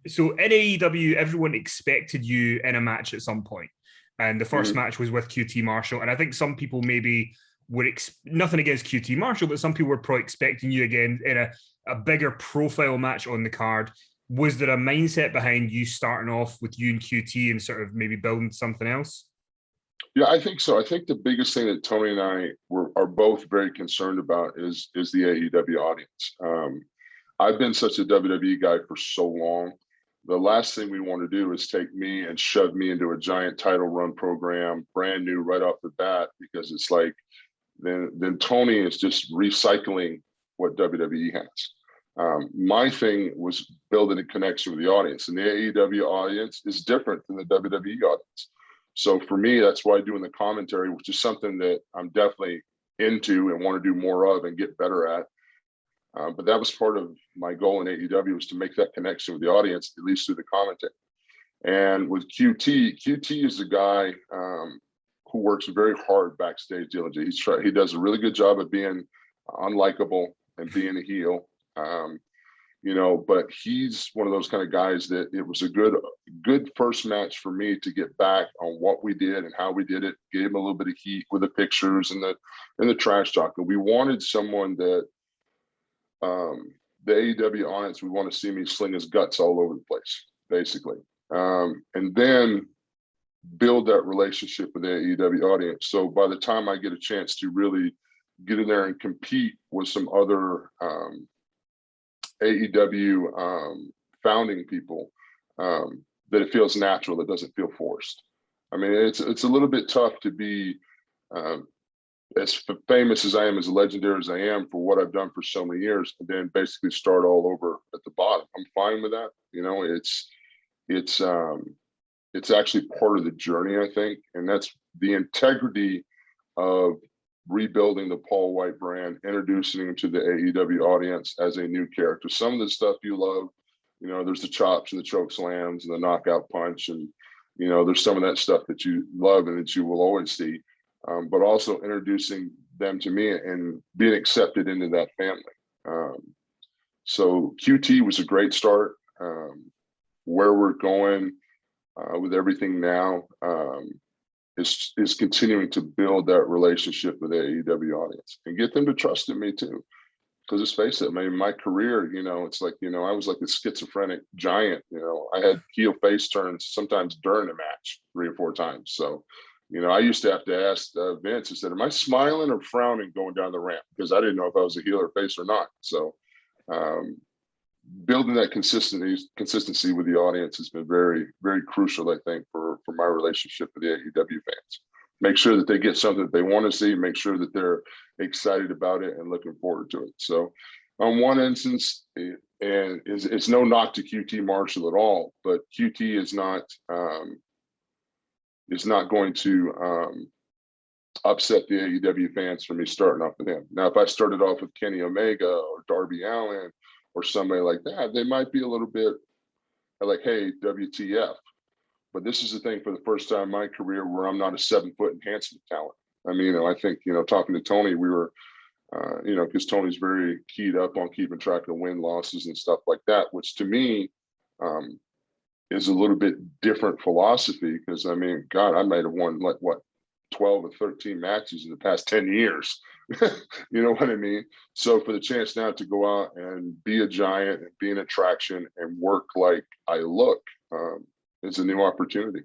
So in AEW, everyone expected you in a match at some point, and the first Mhm. match was with QT Marshall. And I think some people maybe were nothing against QT Marshall, but some people were probably expecting you again in a bigger profile match on the card. Was there a mindset behind you starting off with you and QT and sort of maybe building something else? Yeah, I think so. I think the biggest thing that Tony and I are both very concerned about is the AEW audience. I've been such a WWE guy for so long. The last thing we want to do is take me and shove me into a giant title run program, brand new right off the bat, because it's like then Tony is just recycling what WWE has. My thing was building a connection with the audience, and the AEW audience is different than the WWE audience. So for me, that's why doing the commentary, which is something that I'm definitely into and want to do more of and get better at. But that was part of my goal in AEW, was to make that connection with the audience, at least through the commentary. And with QT is a guy who works very hard backstage diligently. He does a really good job of being unlikable and being a heel. But he's one of those kind of guys that it was a good first match for me to get back on what we did and how we did it. Gave him a little bit of heat with the pictures and the trash talk. And we wanted someone that the AEW audience, we want to see me sling his guts all over the place, basically. And then build that relationship with the AEW audience. So by the time I get a chance to really get in there and compete with some other AEW founding people, that it feels natural, it doesn't feel forced. I mean, it's a little bit tough to be as famous as I am, as legendary as I am for what I've done for so many years, and then basically start all over at the bottom. I'm fine with that. It's actually part of the journey, I think, and that's the integrity of rebuilding the Paul Wight brand, introducing him to the AEW audience as a new character. Some of the stuff you love, there's the chops and the choke slams and the knockout punch, and there's some of that stuff that you love and that you will always see. But also introducing them to me and being accepted into that family. So QT was a great start. Where we're going with everything now is continuing to build that relationship with the AEW audience and get them to trust in me too. Because let's face it, I mean, my career, it's like, I was like a schizophrenic giant. I had heel face turns sometimes during a match 3 or 4 times. So, I used to have to ask Vince, I said, am I smiling or frowning going down the ramp? Because I didn't know if I was a heel or face or not. So building that consistency with the audience has been very, very crucial, I think, for my relationship with the AEW fans. Make sure that they get something that they want to see, make sure that they're excited about it and looking forward to it. So on one instance, and it's no knock to QT Marshall at all, but QT is not going to upset the AEW fans for me starting off with him. Now, if I started off with Kenny Omega or Darby Allin or somebody like that, they might be a little bit like, hey, WTF. But this is the thing, for the first time in my career where I'm not a 7-foot enhancement talent. I mean, I think, talking to Tony, we were, because Tony's very keyed up on keeping track of win losses and stuff like that, which to me is a little bit different philosophy. Because I mean, God, I might have won like 12 or 13 matches in the past 10 years. You know what I mean? So for the chance now to go out and be a giant and be an attraction and work like I look, it's a new opportunity.